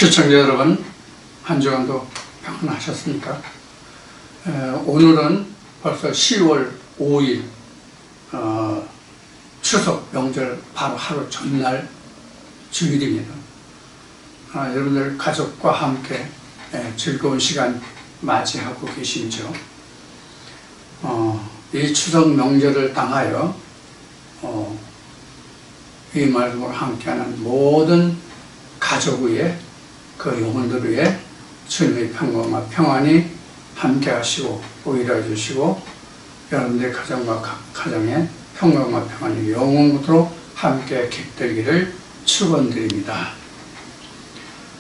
시청자 여러분, 한 주간도 평안하셨습니까? 오늘은 벌써 10월 5일 추석 명절 바로 하루 전날 주일입니다. 여러분들 가족과 함께 즐거운 시간 맞이하고 계시죠? 이 추석 명절을 당하여 이 말씀으로 함께하는 모든 가족 위에 그 영혼들 위에 주님의 평강과 평안이 함께 하시고 보일해 주시고 여러분들의 가정과 가정의 평강과 평안이 영원토록 함께 깃들기를 축원드립니다.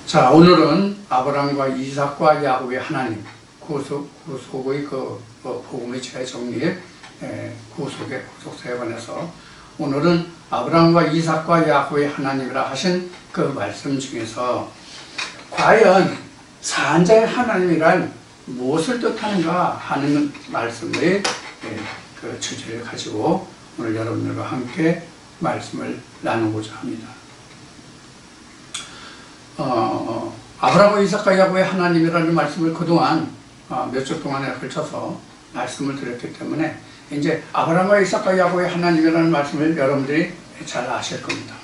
자, 오늘은 아브라함과 이삭과 야곱의 하나님 구속의 그 복음의 재정리의 구속사에 관해서 오늘은 아브라함과 이삭과 야곱의 하나님이라 하신 그 말씀 중에서 과연 산자의 하나님이란 무엇을 뜻하는가 하는 말씀의 그 주제를 가지고 오늘 여러분들과 함께 말씀을 나누고자 합니다. 아브라함과 이삭과 야곱의 하나님이라는 말씀을 그동안 몇 주 동안에 걸쳐서 말씀을 드렸기 때문에 이제 아브라함과 이삭과 야곱의 하나님이라는 말씀을 여러분들이 잘 아실 겁니다.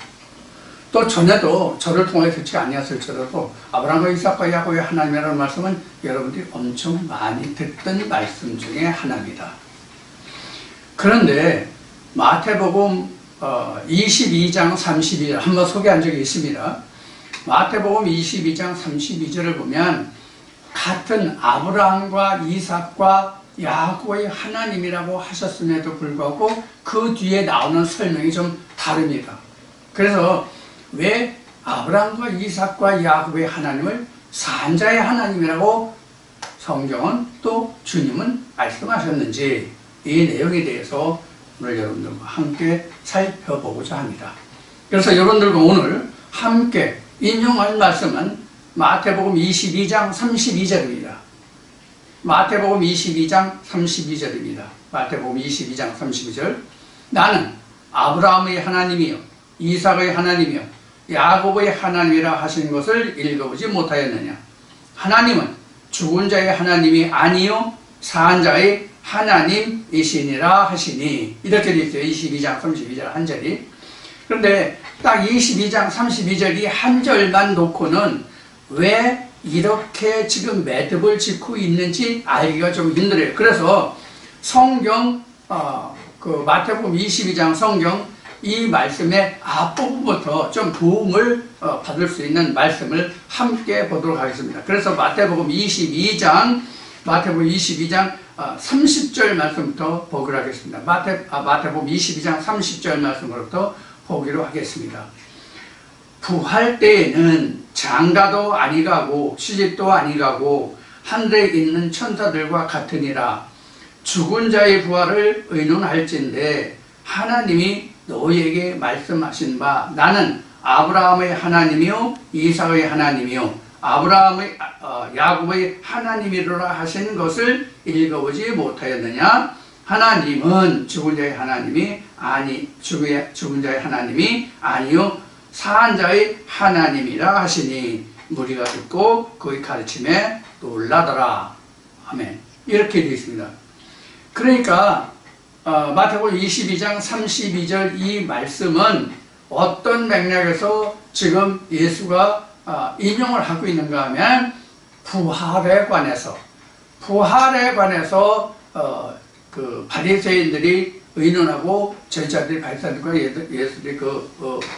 또 전에도 저를 통해 듣지 아니었을지라도 아브라함과 이삭과 야곱의 하나님이라는 말씀은 여러분들이 엄청 많이 듣던 말씀 중에 하나입니다. 그런데 마태복음 22장 32절 한번 소개한 적이 있습니다. 마태복음 22장 32절을 보면 같은 아브라함과 이삭과 야곱의 하나님이라고 하셨음에도 불구하고 그 뒤에 나오는 설명이 좀 다릅니다. 그래서 왜 아브라함과 이삭과 야곱의 하나님을 산자의 하나님이라고 성경은 또 주님은 말씀하셨는지 이 내용에 대해서 오늘 여러분들과 함께 살펴보고자 합니다. 그래서 여러분들과 오늘 함께 인용할 말씀은 마태복음 22장 32절입니다. 마태복음 22장 32절입니다. 마태복음 22장 32절 나는 아브라함의 하나님이요 이삭의 하나님이요 야곱의 하나님이라 하신 것을 읽어보지 못하였느냐. 하나님은 죽은 자의 하나님이 아니요 산 자의 하나님이시니라 하시니. 이렇게 되어 있어요. 22장 32절 한 절이. 그런데 딱 22장 32절 이 한 절만 놓고는 왜 이렇게 지금 매듭을 짓고 있는지 알기가 좀 힘들어요. 그래서 성경 그 마태복음 22장 성경 이 말씀의 앞부분부터 좀 도움을 받을 수 있는 말씀을 함께 보도록 하겠습니다. 그래서 마태복음 22장 30절 말씀부터 보기로 하겠습니다. 마태복음 22장 30절 말씀부터 보기로 하겠습니다. 부활 때에는 장가도 아니가고 시집도 아니가고 하늘에 있는 천사들과 같으니라. 죽은 자의 부활을 의논할진대 하나님이 너희에게 말씀하신 바 나는 아브라함의 하나님이요 이삭의 하나님이요 야곱의 하나님이로라 하신 것을 읽어보지 못하였느냐. 하나님은 죽은 자의 하나님이 죽은 자의 하나님이 아니요 산 자의 하나님이라 하시니 무리가 듣고 그의 가르침에 놀라더라. 아멘. 이렇게 되어 있습니다. 그러니까 마태복음 22장 32절 이 말씀은 어떤 맥락에서 지금 예수가 인용을 하고 있는가 하면 부활에 관해서 그 바리새인들이 의논하고 제자들이 바리새인들과 예수들이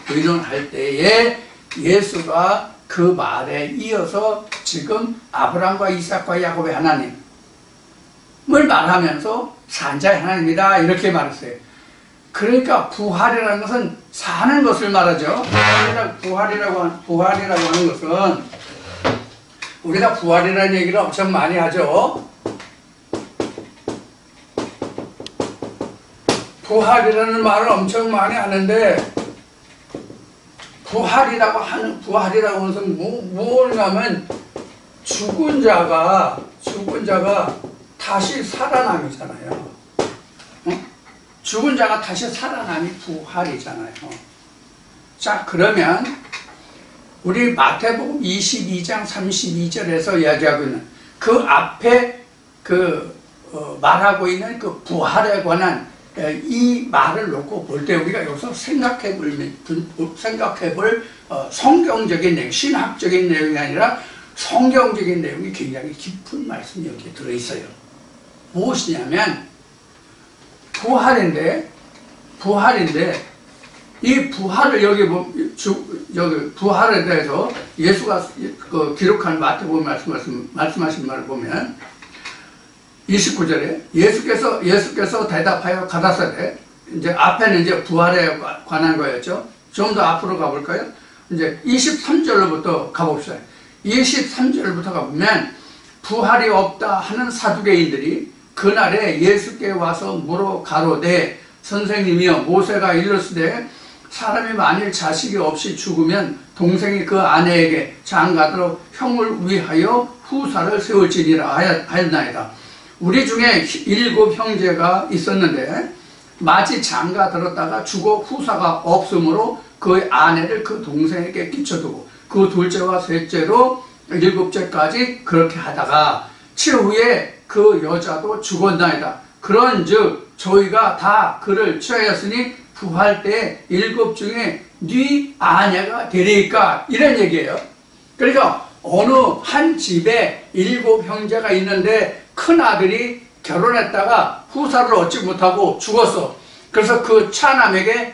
의논할 때에 예수가 그 말에 이어서 지금 아브라함과 이삭과 야곱의 하나님을 말하면서 산자의 하나님이다 이렇게 말했어요. 그러니까 부활이라는 것은 사는 것을 말하죠. 부활이라고 하는 것은 우리가 부활이라는 얘기를 엄청 많이 하죠. 부활이라는 말을 엄청 많이 하는데 부활이라고 하는 것은 무엇인가 하면 죽은 자가 다시 살아남이잖아요. 죽은 자가 다시 살아남이 부활이잖아요. 자, 그러면 우리 마태복음 22장 32절에서 이야기하고 있는 그 앞에 말하고 있는 그 부활에 관한 이 말을 놓고 볼 때 우리가 여기서 생각해 볼 성경적인 내용, 신학적인 내용이 아니라 성경적인 내용이 굉장히 깊은 말씀이 여기에 들어있어요. 무엇이냐면 부활인데 이 부활을 여기 부활에 대해서 예수가 기록한 마태복음 말씀하신 말을 보면 29절에 예수께서 대답하여 가라사대, 이제 앞에는 이제 부활에 관한 거였죠. 좀 더 앞으로 가볼까요? 이제 23절로부터 가봅시다. 23절부터 가보면 부활이 없다 하는 사두개인들이 그날에 예수께 와서 물어 가로되 선생님이여 모세가 일렀으되 사람이 만일 자식이 없이 죽으면 동생이 그 아내에게 장가들어 형을 위하여 후사를 세울지니라 하였나이다. 우리 중에 7 형제가 있었는데 마치 장가 들었다가 죽어 후사가 없으므로 그 아내를 그 동생에게 끼쳐두고 그 둘째와 셋째로 7째까지 그렇게 하다가 최후에 그 여자도 죽었나이다. 그런즉 저희가 다 그를 취하였으니 부활 때 7 중에 네 아내가 되리까, 이런 얘기예요. 그러니까 어느 한 집에 7 형제가 있는데 큰 아들이 결혼했다가 후사를 얻지 못하고 죽었어. 그래서 그 차남에게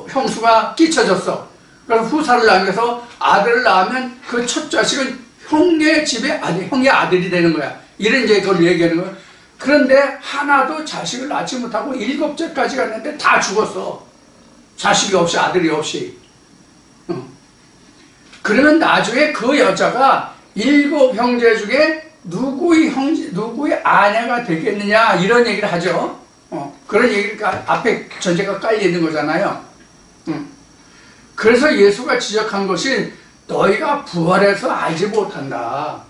형수가 끼쳐졌어. 그래서 후사를 낳아서 아들을 낳으면 그 첫 자식은 형의 집에 형의 아들이 되는 거야. 이런 이제 그걸 얘기하는 거야. 그런데 하나도 자식을 낳지 못하고 7째까지 갔는데 다 죽었어. 자식이 없이, 아들이 없이. 그러면 나중에 그 여자가 7 형제 중에 누구의 아내가 되겠느냐, 이런 얘기를 하죠. 그런 얘기가 앞에 전제가 깔려 있는 거잖아요. 그래서 예수가 지적한 것이 너희가 부활해서 알지 못한다.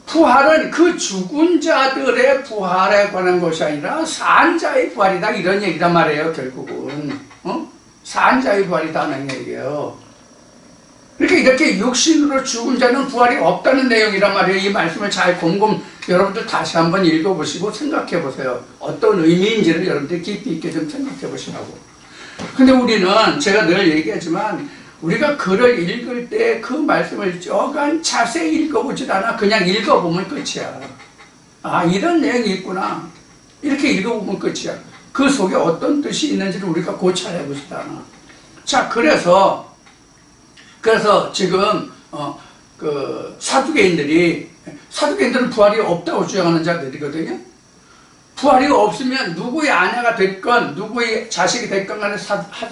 부활은 그 죽은 자들의 부활에 관한 것이 아니라 산 자의 부활이다, 이런 얘기란 말이에요. 결국은 산 자의 부활이다 하는 얘기예요. 그러니까 이렇게 육신으로 죽은 자는 부활이 없다는 내용이란 말이에요. 이 말씀을 잘 곰곰 여러분들 다시 한번 읽어보시고 생각해 보세요. 어떤 의미인지를 여러분들 깊이 있게 좀 생각해 보시라고. 근데 우리는 제가 늘 얘기하지만 우리가 글을 읽을 때 그 말씀을 조금 자세히 읽어보지도 않아. 그냥 읽어보면 끝이야. 아, 이런 내용이 있구나. 이렇게 읽어보면 끝이야. 그 속에 어떤 뜻이 있는지를 우리가 고찰해보지도 않아. 자, 그래서 지금 사두개인들은 부활이 없다고 주장하는 자들이거든요. 부활이 없으면 누구의 아내가 됐건 누구의 자식이 됐건 간에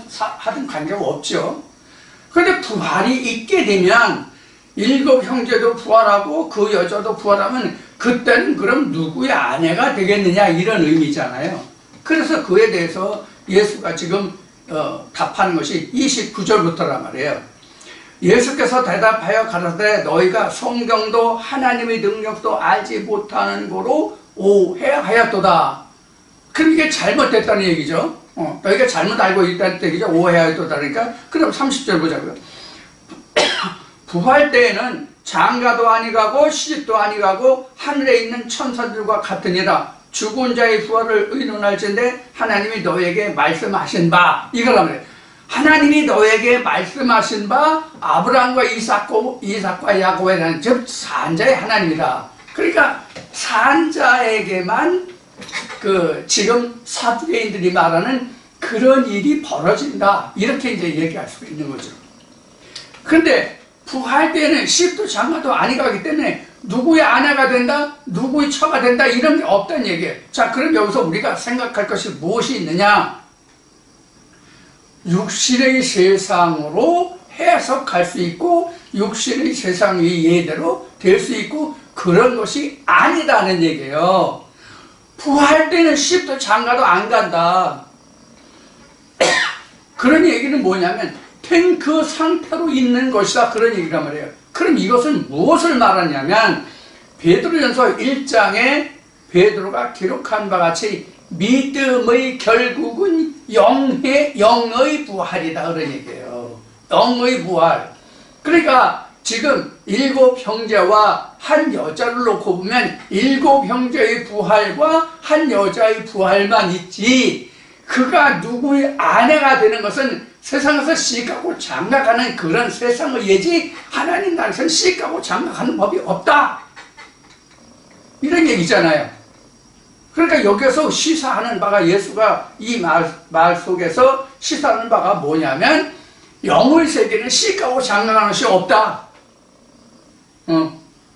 하든 관계가 없죠. 그런데 부활이 있게 되면 7 형제도 부활하고 그 여자도 부활하면 그때는 그럼 누구의 아내가 되겠느냐, 이런 의미잖아요. 그래서 그에 대해서 예수가 지금 답하는 것이 29절부터란 말이에요. 예수께서 대답하여 가라사대 너희가 성경도 하나님의 능력도 알지 못하는 거로 오해하였도다. 그럼 이게 잘못됐다는 얘기죠. 너희가 잘못 알고 있다는 얘기죠. 오해하였도다. 그러니까 그럼 30절 보자고요. 부활 때에는 장가도 아니가고 시집도 아니가고 하늘에 있는 천사들과 같으니라. 죽은 자의 부활을 의논할진대 하나님이 너에게 말씀하신 바, 이거란 말이에요. 하나님이 너에게 말씀하신 바 아브라함과 이삭과 야곱이라는 즉 산자의 하나님이다. 그러니까 산자에게만 지금 사두개인들이 말하는 그런 일이 벌어진다, 이렇게 이제 얘기할 수 있는 거죠. 그런데 부활 때는 시집도 장가도 아니가기 때문에 누구의 아내가 된다, 누구의 처가 된다, 이런 게 없다는 얘기예요. 자, 그럼 여기서 우리가 생각할 것이 무엇이 있느냐? 육신의 세상으로 해석할 수 있고 육신의 세상의 예대로 될 수 있고 그런 것이 아니다는 얘기예요. 부활 때는 시집도 장가도 안 간다. 그런 얘기는 뭐냐면 탱크 상태로 있는 것이다, 그런 얘기란 말이에요. 그럼 이것은 무엇을 말하냐면 베드로전서 1장에 베드로가 기록한 바 같이 믿음의 결국은 영의 부활이다, 그런 얘기예요. 영의 부활. 그러니까 지금 7 형제와 한 여자를 놓고 보면 7 형제의 부활과 한 여자의 부활만 있지, 그가 누구의 아내가 되는 것은 세상에서 시가고 장가가는 그런 세상의 예지 하나님 나라에서는 시가고 장가가는 법이 없다, 이런 얘기잖아요. 그러니까 여기서 시사하는 바가, 예수가 이 말 속에서 시사하는 바가 뭐냐면, 영의 세계는 시가고 장가가는 것이 없다.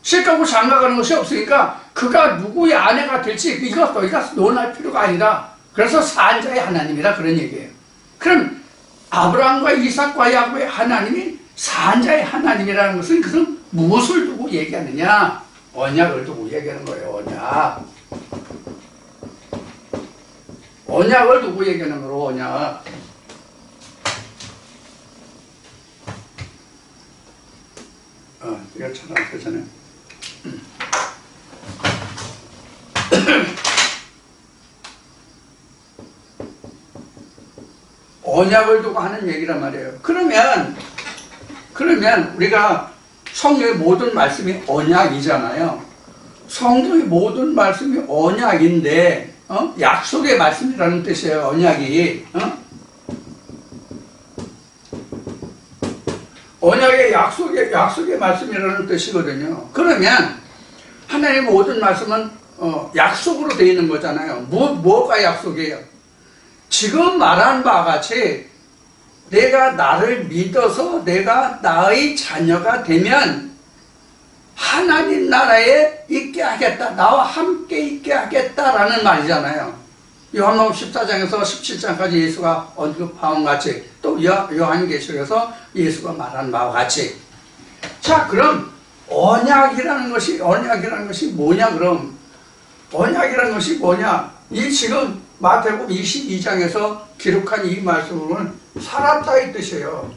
시가고 장가가는 것이 없으니까 그가 누구의 아내가 될지 이것 논할 필요가 아니다. 그래서 산자의 하나님이라 그런 얘기예요. 그럼 아브라함과 이삭과 야곱의 하나님이 산자의 하나님이라는 것은 그것은 무엇을 두고 얘기하느냐? 언약을 두고 얘기하는 거예요. 언약을 두고 얘기하는 거로. 언약. 이거 찾아놨잖아요. 언약을 두고 하는 얘기란 말이에요. 그러면 우리가 성경의 모든 말씀이 언약이잖아요. 성경의 모든 말씀이 언약인데, 약속의 말씀이라는 뜻이에요. 언약이. 언약의 약속의 말씀이라는 뜻이거든요. 그러면 하나님의 모든 말씀은 약속으로 되어 있는 거잖아요. 뭐가 약속이에요? 지금 말한 바와 같이 내가 나를 믿어서 내가 나의 자녀가 되면 하나님 나라에 있게 하겠다, 나와 함께 있게 하겠다라는 말이잖아요. 요한복음 14장에서 17장까지 예수가 언급한 같이, 또 요한계시록에서 예수가 말한 바와 같이. 자, 그럼 언약이라는 것이 뭐냐? 그럼 언약이라는 것이 뭐냐? 이 지금 마태복음 22장에서 기록한 이 말씀은 살았다 이 뜻이에요.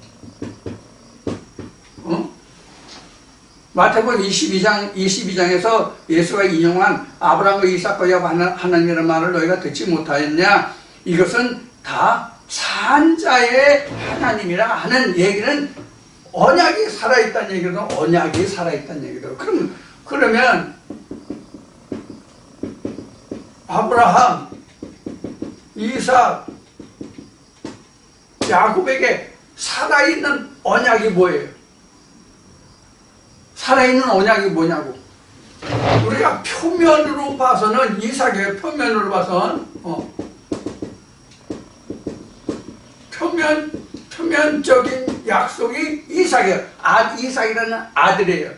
마태복음 22장에서 예수가 인용한 아브라함과 이삭과 야곱 하나님이라는 말을 너희가 듣지 못하였냐? 이것은 다 산자의 하나님이라 하는 얘기는 언약이 살아있다는 얘기도, 언약이 살아있다는 얘기도. 그러면 아브라함, 이삭, 야곱에게 살아있는 언약이 뭐예요? 살아있는 언약이 뭐냐고. 우리가 표면으로 봐서는, 이삭의 표면으로 봐서는 표면적인 약속이 이삭이에요. 이삭이라는 아들이에요.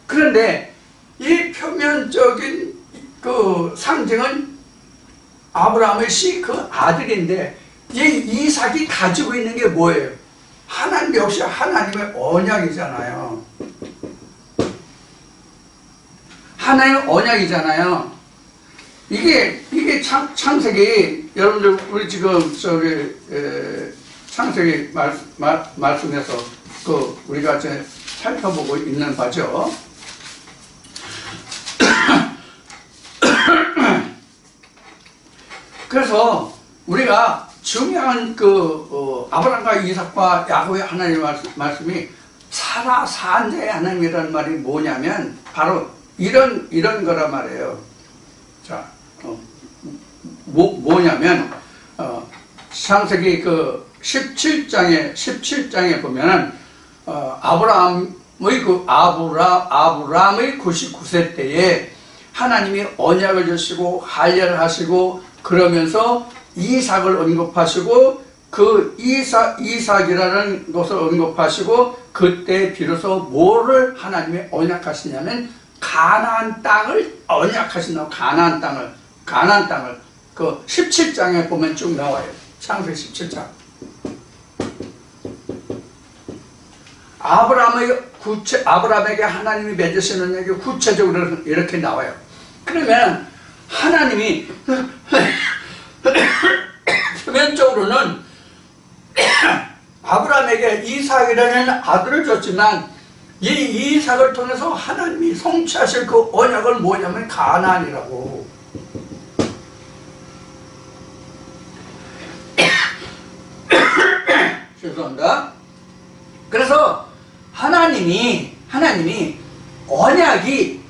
그런데 이 표면적인 그 상징은 아브라함의 그 아들인데, 이 이삭이 가지고 있는 게 뭐예요? 하나님 역시 하나님의 언약이잖아요. 하나님의 언약이잖아요. 이게 창세기, 여러분들 우리 지금 창세기 말씀에서 우리가 이제 살펴보고 있는 바죠. 그래서 우리가 중요한 아브라함과 이삭과 야곱의 하나님의 말씀이 산자의 하나님이라는 말이 뭐냐면 바로 이런 거란 말이에요. 자, 뭐냐면 창세기 17장에 보면은 아브라함의 99세 때에 하나님이 언약을 주시고 할례를 하시고, 그러면서 이삭을 언급하시고, 그 이삭이라는 것을 언급하시고, 그때 비로소 뭐를 하나님이 언약하시냐면 가나안 땅을 언약하신다고. 가나안 땅을 그 17장에 보면 쭉 나와요. 창세기 17장. 아브라함에게 하나님이 맺으시는 얘기 구체적으로 이렇게 나와요. 그러면 하나님이 표면적으로는 아브라함에게 이삭이라는 아들을 줬지만, 이 이삭을 통해서 하나님이 성취하실 그 언약은 뭐냐면 가나안이라고. 죄송합니다. 하나님이 언약이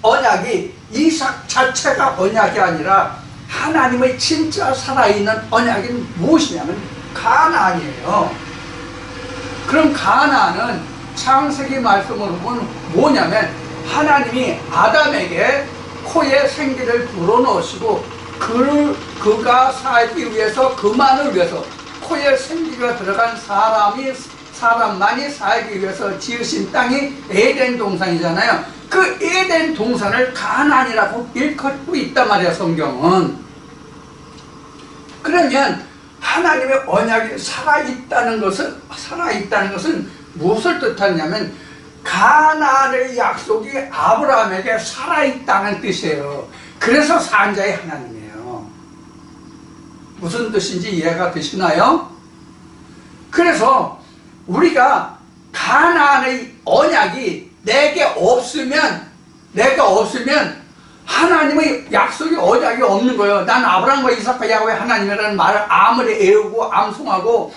언약이 이삭 자체가 언약이 아니라 하나님의 진짜 살아있는 언약이 무엇이냐면 가나안이에요. 그럼 가나안은 창세기 말씀으로 보면 뭐냐면 하나님이 아담에게 코에 생기를 불어넣으시고 그가 살기 위해서 그만을 위해서 코에 생기가 들어간 사람만이 살기 위해서 지으신 땅이 에덴 동산이잖아요. 그 에덴 동산을 가나안이라고 일컫고 있단 말이야, 성경은. 그러면 하나님의 언약이 살아있다는 것은 무엇을 뜻하냐면 가나안의 약속이 아브라함에게 살아있다는 뜻이에요. 그래서 산자의 하나님이에요. 무슨 뜻인지 이해가 되시나요? 그래서 우리가 가나안의 언약이 내가 없으면 하나님의 약속이 언약이 없는 거예요. 난 아브라함과 이삭과 야곱의 하나님이라는 말을 아무리 애우고 암송하고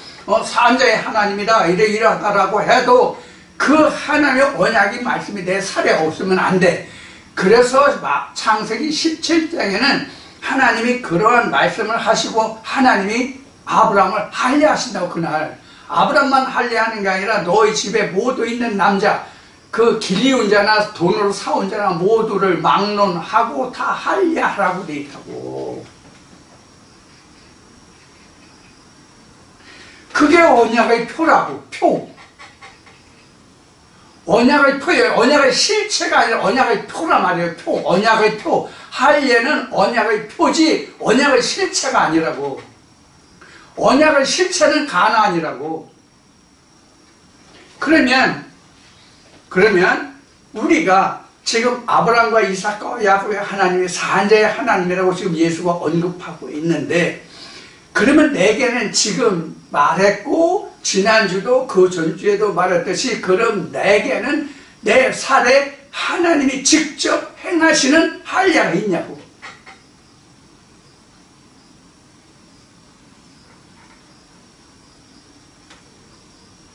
산자의 하나님이다 이러이러하다라고 해도 그 하나님의 언약이 말씀이 내 살에 없으면 안 돼. 그래서 창세기 17장에는 하나님이 그러한 말씀을 하시고 하나님이 아브라함을 할례하신다고. 그날 아브라함만 할례하는 게 아니라 너희 집에 모두 있는 남자, 그 길이운 자나 돈으로 사온 자나 모두를 막론하고 다 할례하라고 돼 있다고. 그게 언약의 표라고. 표. 언약의 표예요. 언약의 실체가 아니라 언약의 표란 말이에요. 표. 언약의 표. 할례는 언약의 표지 언약의 실체가 아니라고. 언약의 실체는 가나안이라고. 그러면 우리가 지금 아브라함과 이삭과 야곱의 하나님이 산자의 하나님이라고 지금 예수가 언급하고 있는데, 그러면 내게는 지금 말했고 지난주도 그 전주에도 말했듯이 그럼 내게는 내 살에 하나님이 직접 행하시는 할례가 있냐고.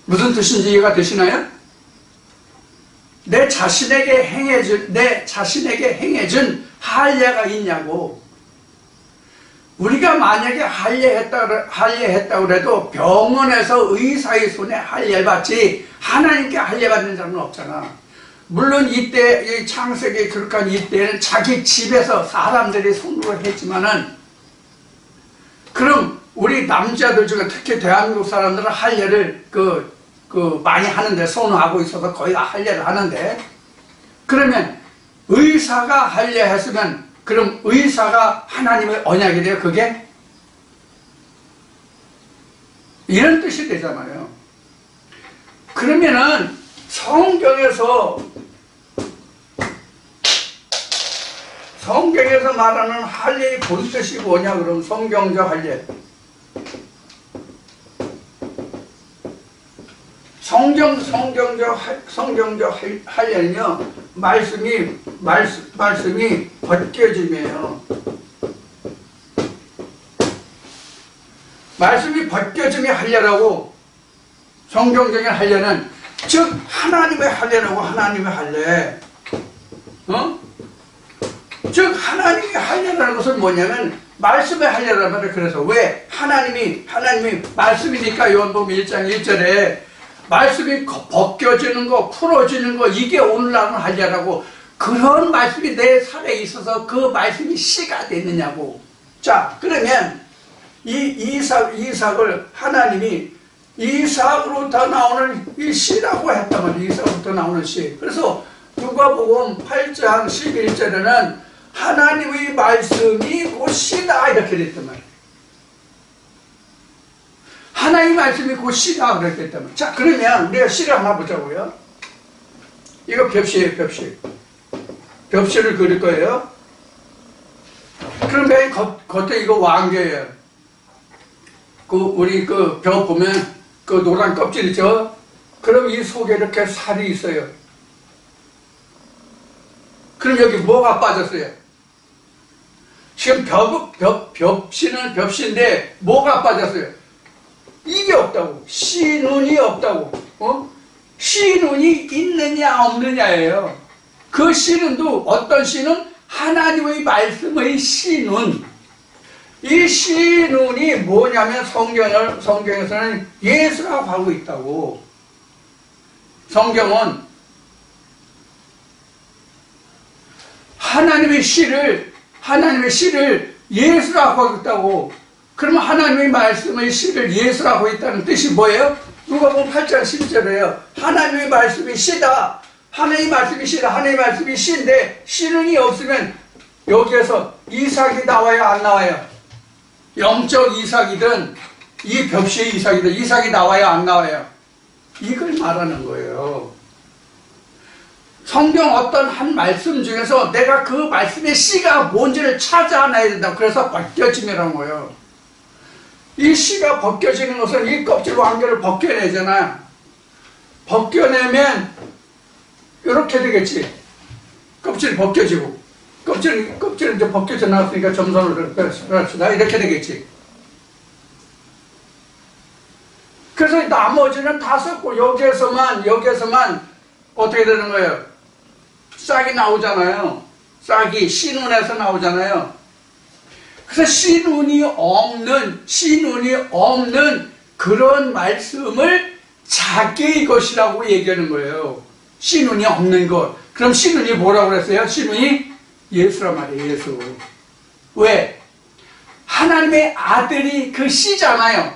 무슨 뜻인지 이해가 되시나요? 내 자신에게 행해준 할례가 있냐고. 우리가 만약에 할례했다고 해도 병원에서 의사의 손에 할례를 받지 하나님께 할례 받는 자는 없잖아. 물론 이때 이 창세기 기록한 이때는 자기 집에서 사람들이 손으로 했지만은, 그럼 우리 남자들 중에 특히 대한민국 사람들은 할례를 많이 하는데, 선호하고 있어서 거의 다 할례를 하는데, 그러면 의사가 할례했으면 그럼 의사가 하나님의 언약이 돼요, 그게? 이런 뜻이 되잖아요. 그러면은 성경에서 말하는 할례의 본뜻이 뭐냐, 그럼 성경적 할례. 성경적 할례는요, 말씀이 벗겨짐이에요. 말씀이 벗겨짐이 할례라고. 성경적인 할례는 즉 하나님의 할례라고. 하나님의 할례. 즉 하나님의 할례라는 것은 뭐냐면 말씀의 할례란 말이에요. 그래서 왜 하나님이 말씀이니까 요한복음 1장 1절에 말씀이 벗겨지는 거, 풀어지는 거, 이게 오늘날은 할례라고. 그런 말씀이 내 살에 있어서 그 말씀이 씨가 됐느냐고. 자, 그러면 이삭을 하나님이 이삭으로부터 나오는 이 씨라고 했단 말이에요. 이삭으로부터 나오는 씨. 그래서 누가복음 8장 11절에는 하나님의 말씀이 곧 씨다 이렇게 됐단 말이에요. 하나님의 말씀이 곧 씨다 그렇게 됐단 말이에요. 자, 그러면 우리가 씨를 하나 보자고요. 이거 벽시예요, 벽시. 벽시를 그릴 거예요. 그럼 맨 겉에 이거 왕개예요. 우리 벽 보면 그 노란 껍질 있죠? 그럼 이 속에 이렇게 살이 있어요. 그럼 여기 뭐가 빠졌어요? 지금 벽시는 벽시인데 뭐가 빠졌어요? 이게 없다고. 씨 눈이 없다고. 신운이 있느냐 없느냐예요. 그 신운도 어떤 신운? 하나님의 말씀의 신운. 이 신운이 뭐냐면 성경에서는 예수라고 하고 있다고. 성경은 하나님의 씨를 예수라고 하고 있다고. 그러면 하나님의 말씀의 씨를 예수라고 있다는 뜻이 뭐예요? 누가복음 8장 10절에요. 하나님의 말씀이 씨다. 하나님의 말씀이 씨다. 하나님의 말씀이 씨인데 씨는이 없으면 여기에서 이삭이 나와요, 안 나와요? 영적 이삭이든 이 벽시의 이삭이든 이삭이 나와요, 안 나와요? 이걸 말하는 거예요. 성경 어떤 한 말씀 중에서 내가 그 말씀의 씨가 뭔지를 찾아내야 된다. 그래서 벗겨짐이라는 거예요. 이 씨가 벗겨지는 것은 이 껍질 완결을 벗겨내잖아. 벗겨내면 이렇게 되겠지. 껍질이 벗겨지고 껍질은 이제 벗겨져 나왔으니까 점선을 그럽시다. 이렇게 되겠지. 그래서 나머지는 다 썩고 여기에서만 어떻게 되는 거예요? 싹이 나오잖아요. 싹이 씨눈에서 나오잖아요. 그래서 씨눈이 없는 그런 말씀을 자기의 것이라고 얘기하는 거예요. 씨눈이 없는 것. 그럼 씨눈이 뭐라고 그랬어요? 씨눈이 예수란 말이에요. 예수. 왜? 하나님의 아들이 그 씨잖아요.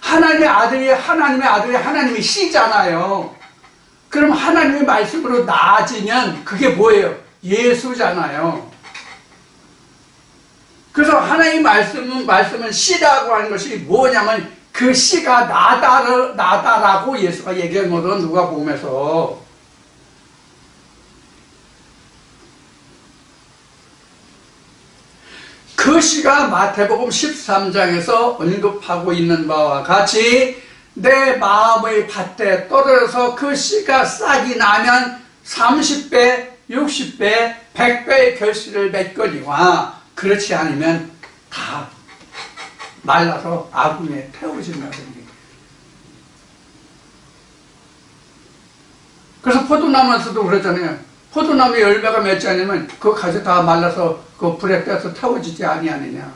하나님의 아들이 하나님의 씨잖아요. 그럼 하나님의 말씀으로 나아지면 그게 뭐예요? 예수잖아요. 그래서 하나님의 말씀은 씨라고 하는 것이 뭐냐면 그 씨가 나다라고 예수가 얘기한 거든 누가복음에서. 그 씨가 마태복음 13장에서 언급하고 있는 바와 같이 내 마음의 밭에 떨어져서 그 씨가 싹이 나면 30배, 60배, 100배의 결실을 맺거니와 그렇지 않으면 다 말라서 아궁이에 태워진다는 얘기예요. 그래서 포도나무에서도 그랬잖아요. 포도나무 열매가 맺지 않으면 그거 가지고 다 말라서 그 불에 떼서 태워지지 아니하느냐.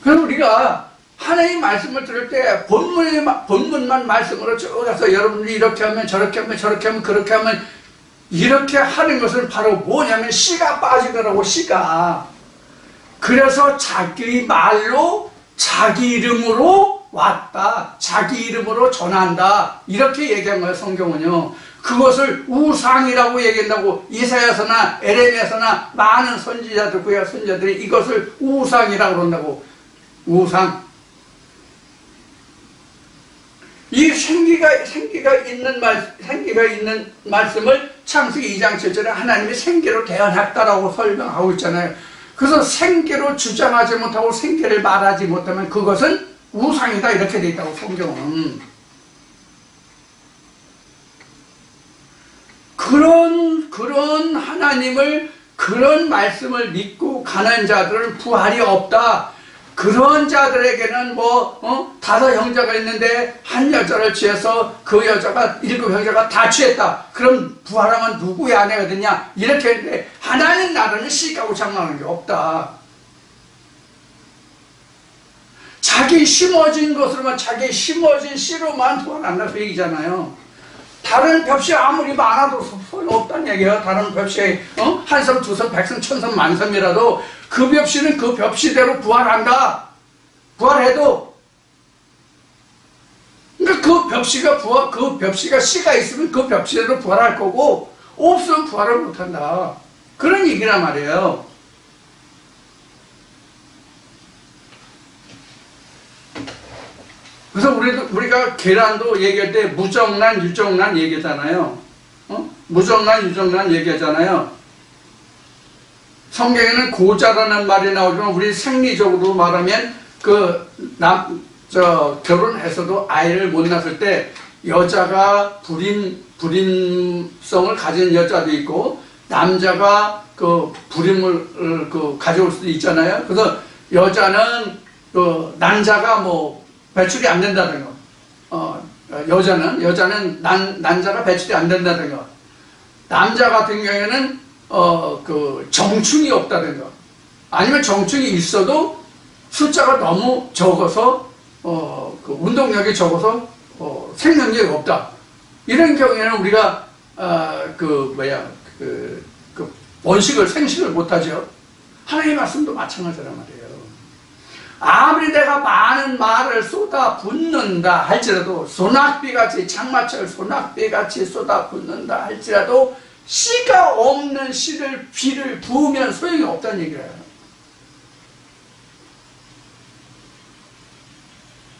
그럼 우리가 하나님 말씀을 들을 때 본문만 말씀으로 쭉 가서 여러분들이 이렇게 하면 저렇게 하면 저렇게 하면 그렇게 하면 이렇게 하는 것은 바로 뭐냐면 씨가 빠지더라고. 씨가. 그래서 자기 말로 자기 이름으로 왔다. 자기 이름으로 전한다. 이렇게 얘기한 거예요. 성경은요. 그것을 우상이라고 얘기한다고. 이사야서나 에레미야서나 많은 선지자들, 구약 선지자들이 이것을 우상이라고 그런다고. 우상. 이 생기가 있는 말씀을 창세기 2장 7절에 하나님이 생기로 태어났다라고 설명하고 있잖아요. 그래서 생기로 주장하지 못하고 생기를 말하지 못하면 그것은 우상이다. 이렇게 돼 있다고 성경은. 그런 하나님을, 그런 말씀을 믿고 가는 자들은 부활이 없다. 그런 자들에게는 다섯 형제가 있는데 한 여자를 취해서 그 여자가 7 형제가 다 취했다. 그럼 부활하면 누구의 아내가 되냐? 이렇게 했는데 하나님 나라는 씨가고 장난하는 게 없다. 자기 심어진 것으로만, 자기 심어진 씨로만 부활한다고 얘기잖아요. 다른 벽시 아무리 많아도 소용없다는 얘기예요. 다른 벽시 한 섬, 두 섬, 100섬, 1000섬, 만섬이라도 그 벽시는 그 벽시대로 부활한다. 부활해도 그러니까 그 벽시가 씨가 있으면 그 벽시대로 부활할 거고 없으면 부활을 못한다. 그런 얘기란 말이에요. 그래서 우리가 계란도 얘기할 때 무정란, 유정란 얘기하잖아요. 무정란, 유정란 얘기하잖아요. 성경에는 고자라는 말이 나오지만 우리 생리적으로 말하면 결혼해서도 아이를 못 낳았을 때 여자가 불임성을 가진 여자도 있고 남자가 그 불임을 가져올 수도 있잖아요. 그래서 여자는 그 난자가 뭐 배출이 안 된다든가, 여자는 난자가 배출이 안 된다든가, 남자 같은 경우에는 그 정충이 없다든가, 아니면 정충이 있어도 숫자가 너무 적어서 그 운동력이 적어서 생명력이 없다. 이런 경우에는 우리가 원식을 생식을 못하죠. 하나님의 말씀도 마찬가지란 말이에요. 아무리 내가 많은 말을 쏟아붓는다 할지라도, 소낙비같이, 장마철 소낙비같이 쏟아붓는다 할지라도 씨가 없는 비를 부으면 소용이 없다는 얘기예요.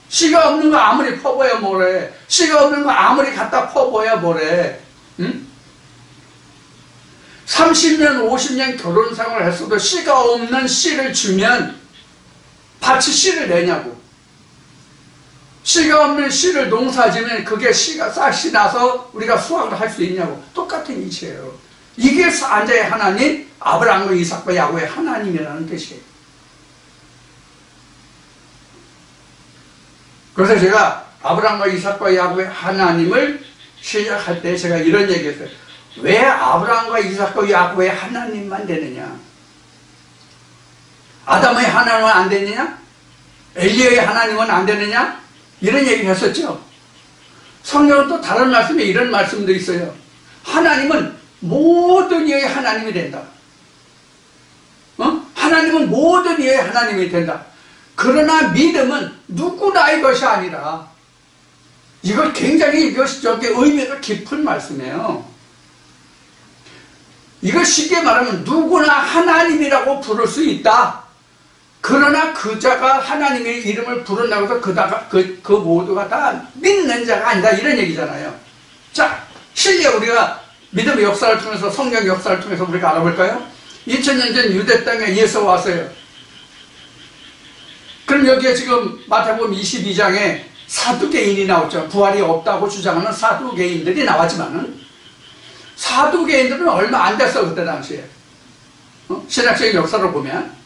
씨가 없는 거 아무리 퍼부어야 뭐래. 씨가 없는 거 아무리 갖다 퍼부어야 뭐래. 응? 30년, 50년 결혼 생활을 했어도 씨가 없는 씨를 주면 밭이 씨를 내냐고. 씨가 없는 씨를 농사지면 그게 씨가 싹이 나서 우리가 수확을 할 수 있냐고. 똑같은 이치예요. 이게 산자의 하나님, 아브라함과 이삭과 야곱의 하나님이라는 뜻이에요. 그래서 제가 아브라함과 이삭과 야곱의 하나님을 시작할 때 제가 이런 얘기했어요. 왜 아브라함과 이삭과 야곱의 하나님만 되느냐? 아담의 하나님은 안 되느냐? 엘리야의 하나님은 안 되느냐? 이런 얘기를 했었죠. 성경은 또 다른 말씀에 이런 말씀도 있어요. 하나님은 모든 이의 하나님이 된다. 하나님은 모든 이의 하나님이 된다. 그러나 믿음은 누구나의 것이 아니라, 이거 굉장히 의미가 깊은 말씀이에요. 이거 쉽게 말하면 누구나 하나님이라고 부를 수 있다. 그러나 그 자가 하나님의 이름을 부른다고 해서 그 모두가 다 믿는 자가 아니다. 이런 얘기잖아요. 자, 실제 우리가 믿음의 역사를 통해서, 성경 역사를 통해서 우리가 알아볼까요? 2000년 전 유대 땅에 예수가 왔어요. 그럼 여기에 지금 마태복음 22장에 사두개인이 나왔죠. 부활이 없다고 주장하는 사두개인들이 나왔지만은, 사두개인들은 얼마 안 됐어, 그때 당시에. 신학적인 역사를 보면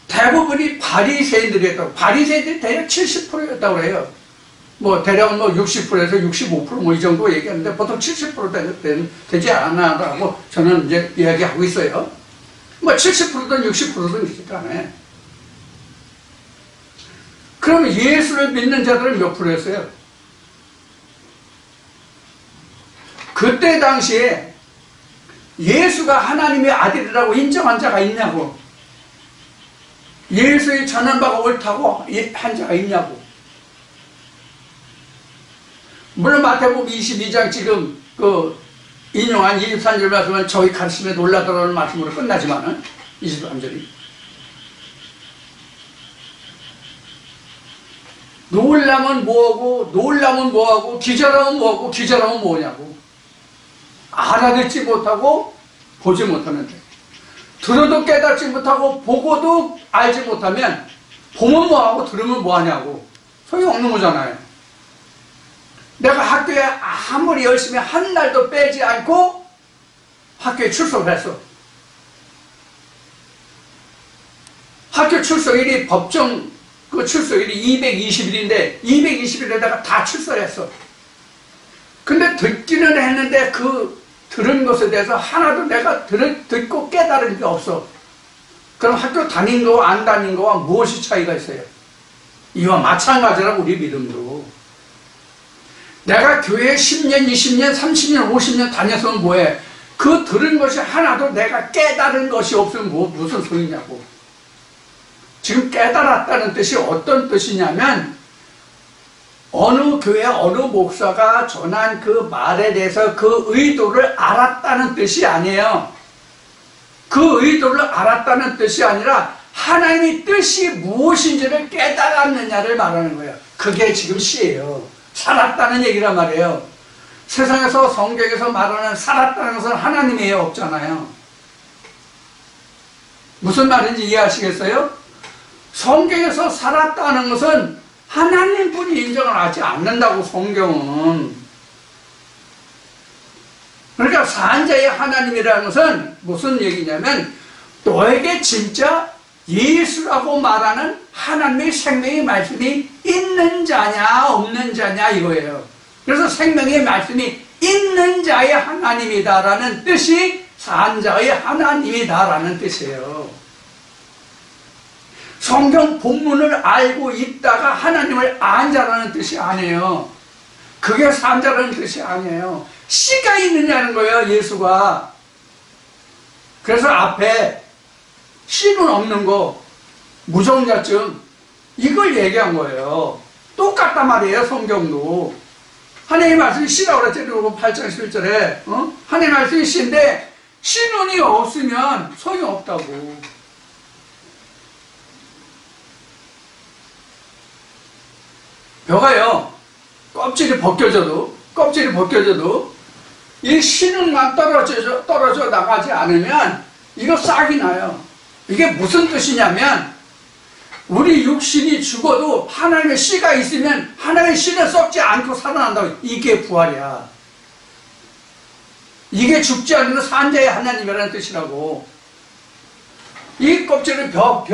대부분이 바리새인들이었다고. 바리새인들이 대략 70%였다고 그래요. 뭐 대략은 뭐 60%에서 65% 뭐 이 정도 얘기하는데 보통 70% 되지 않았나라고 저는 이제 이야기하고 있어요. 뭐 70%든 60%든 있을 거 아니에요. 그러면 예수를 믿는 자들은 몇 프로였어요? 그때 당시에 예수가 하나님의 아들이라고 인정한 자가 있냐고. 예수의 전한 바가 옳다고 한 자가 있냐고. 물론 마태복음 22장 지금 인용한 23절 말씀은 저희 가르침에 놀라더라는 말씀으로 끝나지만은 23절이 놀라면 뭐하고 기절하면 뭐하고 기절하면 뭐냐고. 알아듣지 못하고 보지 못하면 돼. 들어도 깨닫지 못하고 보고도 알지 못하면 보면 뭐하고 들으면 뭐하냐고. 소용없는 거잖아요. 내가 학교에 아무리 열심히 한 날도 빼지 않고 학교에 출석을 했어. 학교 출석일이 법정 출석일이 220일인데 220일에다가 다 출석했어. 근데 듣기는 했는데 들은 것에 대해서 하나도 내가 듣고 깨달은 게 없어. 그럼 학교 다닌 거와 안 다닌 거와 무엇이 차이가 있어요? 이와 마찬가지라고 우리 믿음도. 내가 교회에 10년, 20년, 30년, 50년 다녔으면 뭐해? 그 들은 것이 하나도 내가 깨달은 것이 없으면 무슨 소리냐고. 지금 깨달았다는 뜻이 어떤 뜻이냐면 어느 교회 어느 목사가 전한 그 말에 대해서 그 의도를 알았다는 뜻이 아니에요. 그 의도를 알았다는 뜻이 아니라 하나님의 뜻이 무엇인지를 깨달았느냐를 말하는 거예요. 그게 지금 시예요. 살았다는 얘기란 말이에요. 세상에서 성경에서 말하는 살았다는 것은 하나님이에요. 없잖아요. 무슨 말인지 이해하시겠어요? 성경에서 살았다는 것은 하나님뿐이 인정을 하지 않는다고. 성경은. 그러니까 산자의 하나님이라는 것은 무슨 얘기냐면 너에게 진짜 예수라고 말하는 하나님의 생명의 말씀이 있는 자냐 없는 자냐 이거예요. 그래서 생명의 말씀이 있는 자의 하나님이다라는 뜻이 산자의 하나님이다라는 뜻이에요. 성경 본문을 알고 있다가 하나님을 안 자라는 뜻이 아니에요. 그게 산자라는 뜻이 아니에요. 씨가 있느냐는 거예요, 예수가. 그래서 앞에 씨는 없는 거, 무정자증, 이걸 얘기한 거예요. 똑같단 말이에요, 성경도. 하나님의 말씀이 씨라고 그랬잖아요. 8장 11절에. 하나님의 말씀이 씨인데, 씨눈이 없으면 소용이 없다고. 벼가요, 껍질이 벗겨져도, 이 씨눈만 떨어져 나가지 않으면, 이거 싹이 나요. 이게 무슨 뜻이냐면, 우리 육신이 죽어도 하나님의 씨가 있으면 하나님의 씨는 썩지 않고 살아난다고. 이게 부활이야. 이게 죽지 않는 산자의 하나님이라는 뜻이라고. 이 껍질은 벼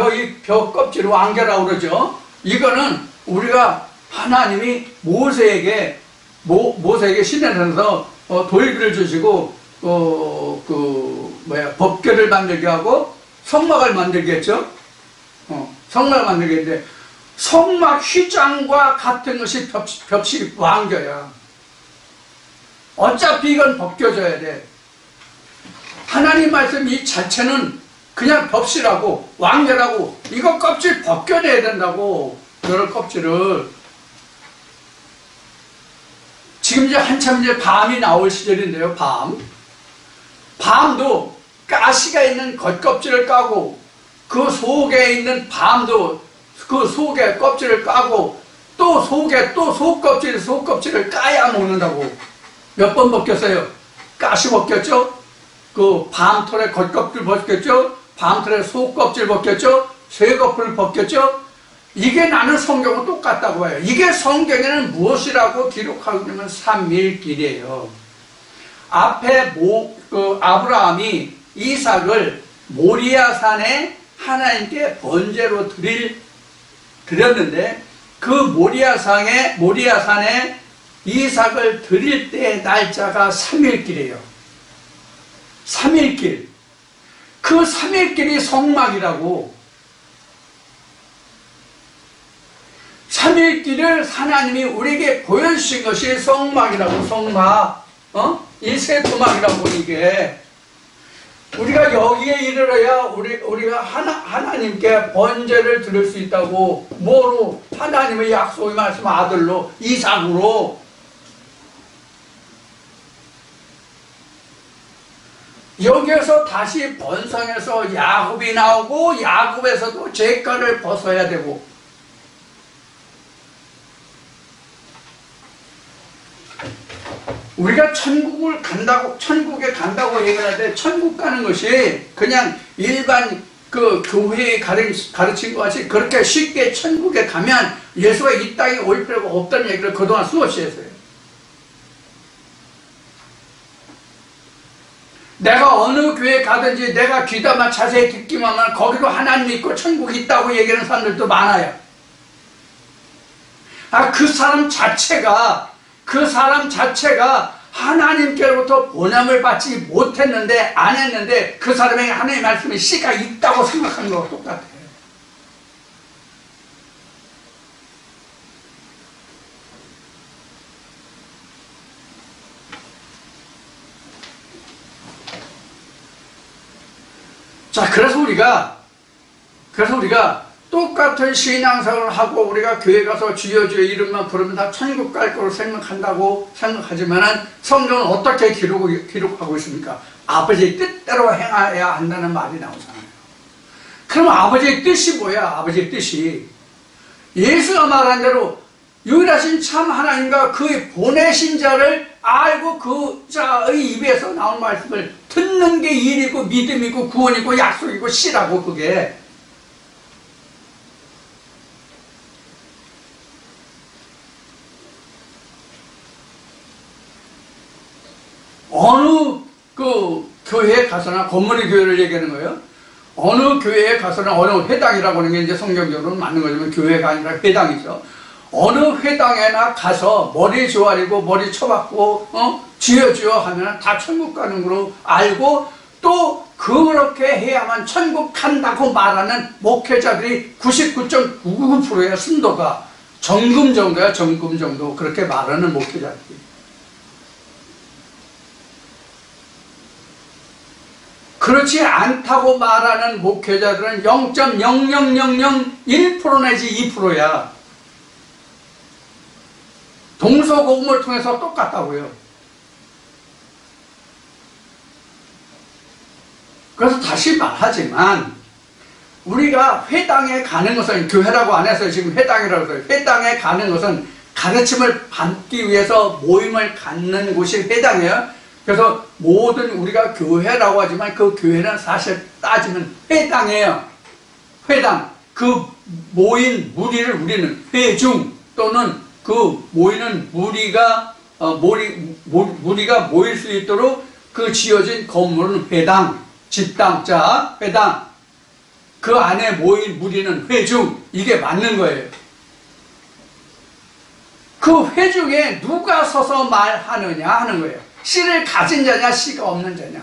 껍질을 왕겨라고 그러죠. 이거는 우리가 하나님이 모세에게 시내에서 돌기를 주시고 법궤를 만들게 하고 성막을 만들게 했죠. 성막을 만들게 했는데 성막 휘장과 같은 것이 벽시 왕겨야. 어차피 이건 벗겨져야 돼. 하나님 말씀 이 자체는 그냥 벽시라고 왕겨라고. 이거 껍질 벗겨내야 된다고. 여러 껍질을. 지금 이제 한참 이제 밤이 나올 시절인데요. 밤도 가시가 있는 겉껍질을 까고 그 속에 있는 밤도 그 속에 껍질을 까고 또 속에 또 속껍질을 까야 먹는다고. 몇 번 벗겼어요? 가시 벗겼죠? 그 밤털의 겉껍질 벗겼죠? 밤털의 속껍질 벗겼죠? 쇠껍질을 벗겼죠? 이게 나는 성경은 똑같다고 해요. 이게 성경에는 무엇이라고 기록하고 있냐면 삼위일길이에요. 앞에 아브라함이 이삭을 모리아산에 하나님께 번제로 드렸는데 그 모리아산에 이삭을 드릴 때의 날짜가 3일길이에요. 3일길. 그 3일길이 성막이라고. 3일길을 하나님이 우리에게 보여주신 것이 성막이라고. 성막. 이 세토막이라고. 이게 우리가 여기에 이르러야 우리가 하나님께 번제를 드릴 수 있다고. 뭐로? 하나님의 약속의 말씀 아들로 이삭으로. 여기에서 다시 번성해서 야곱이 나오고 야곱에서도 죄가를 벗어야 되고. 우리가 천국에 간다고 얘기하는데 천국 가는 것이 그냥 일반 그 교회에 가르친 것 같이 그렇게 쉽게 천국에 가면 예수가 이 땅에 올 필요가 없다는 얘기를 그동안 수없이 했어요. 내가 어느 교회 가든지 내가 귀담아 자세히 듣기만 하면 거기도 하나님 있고 천국이 있다고 얘기하는 사람들도 많아요. 그 사람 자체가 하나님께로부터 보냄을 받지 못했는데 안 했는데 그 사람에게 하나님의 말씀에 씨가 있다고 생각하는 거와 똑같아요. 자, 그래서 우리가 똑같은 신앙생활을 하고 우리가 교회 가서 주여 주여 이름만 부르면 다 천국 갈 거로 생각한다고 생각하지만은 성경은 어떻게 기록하고 있습니까? 아버지의 뜻대로 행해야 한다는 말이 나오잖아요. 그럼 아버지의 뜻이 뭐야? 아버지의 뜻이 예수가 말한 대로 유일하신 참 하나님과 그의 보내신 자를 알고 그 자의 입에서 나온 말씀을 듣는 게 일이고 믿음이고 구원이고 약속이고 씨라고. 그게 어느 그 교회에 가서나 건물의 교회를 얘기하는 거예요. 어느 교회에 가서는 어느 회당이라고 하는 게 이제 성경적으로는 맞는 거지만 교회가 아니라 회당이죠. 어느 회당에나 가서 머리 조아리고 머리 쳐박고 주여 주여 하면 다 천국 가는 걸로 알고 또 그렇게 해야만 천국 간다고 말하는 목회자들이 99.99%의 순도가 정금 정도야. 정금 정도 그렇게 말하는 목회자들이. 그렇지 않다고 말하는 목회자들은 0.00001% 내지 2%야. 동서고금을 통해서 똑같다고요. 그래서 다시 말하지만 우리가 회당에 가는 것은 교회라고 안 해서 지금 회당이라고 해요. 회당에 가는 것은 가르침을 받기 위해서 모임을 갖는 곳이 회당이에요. 그래서 모든 우리가 교회라고 하지만 그 교회는 사실 따지면 회당이에요. 회당. 그 모인 무리를 우리는 회중 또는 그 모이는 무리가 모일 수 있도록 그 지어진 건물은 회당, 집당자, 회당. 그 안에 모인 무리는 회중. 이게 맞는 거예요. 그 회중에 누가 서서 말하느냐 하는 거예요. 씨를 가진 자냐, 씨가 없는 자냐.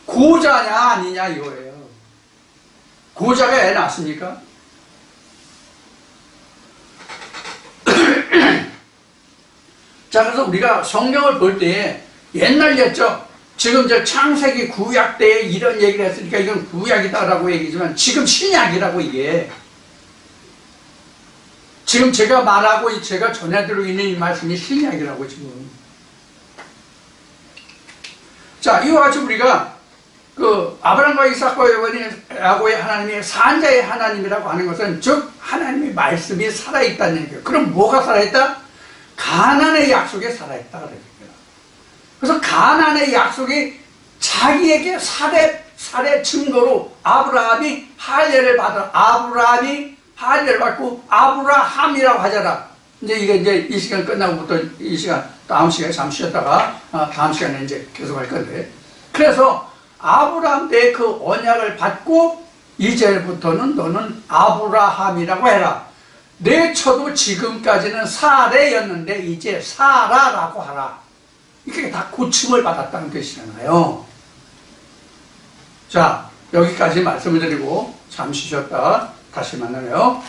고자냐, 아니냐 이거예요. 고자가 애 낳습니까? 자, 그래서 우리가 성경을 볼 때 옛날 옛적, 지금 저 창세기 구약 때에 이런 얘기를 했으니까 이건 구약이다라고 얘기지만 지금 신약이라고 이게. 지금 제가 말하고 제가 전해드리고 있는 이 말씀이 신약이라고 지금. 자, 이와 같이 우리가 그 아브라함과 이삭과 야곱의 하나님이 산자의 하나님이라고 하는 것은 즉 하나님의 말씀이 살아있다는 얘기예요. 그럼 뭐가 살아있다? 가나안의 약속에 살아있다 그래요. 그래서 가나안의 약속이 자기에게 살해 증거로 아브라함이 할례를 받고 아브라함이라고 하잖아. 이제 이 시간 끝나고부터 이 시간 다음 시간에 잠시 쉬었다가 다음 시간에 이제 계속 할 건데. 그래서 아브라함 때 그 언약을 받고 이제부터는 너는 아브라함이라고 해라. 내 처도 지금까지는 사레였는데 이제 사라라고 하라. 이게 다 고침을 받았다는 뜻이잖아요. 자, 여기까지 말씀을 드리고 잠시 쉬었다 다시 만나요.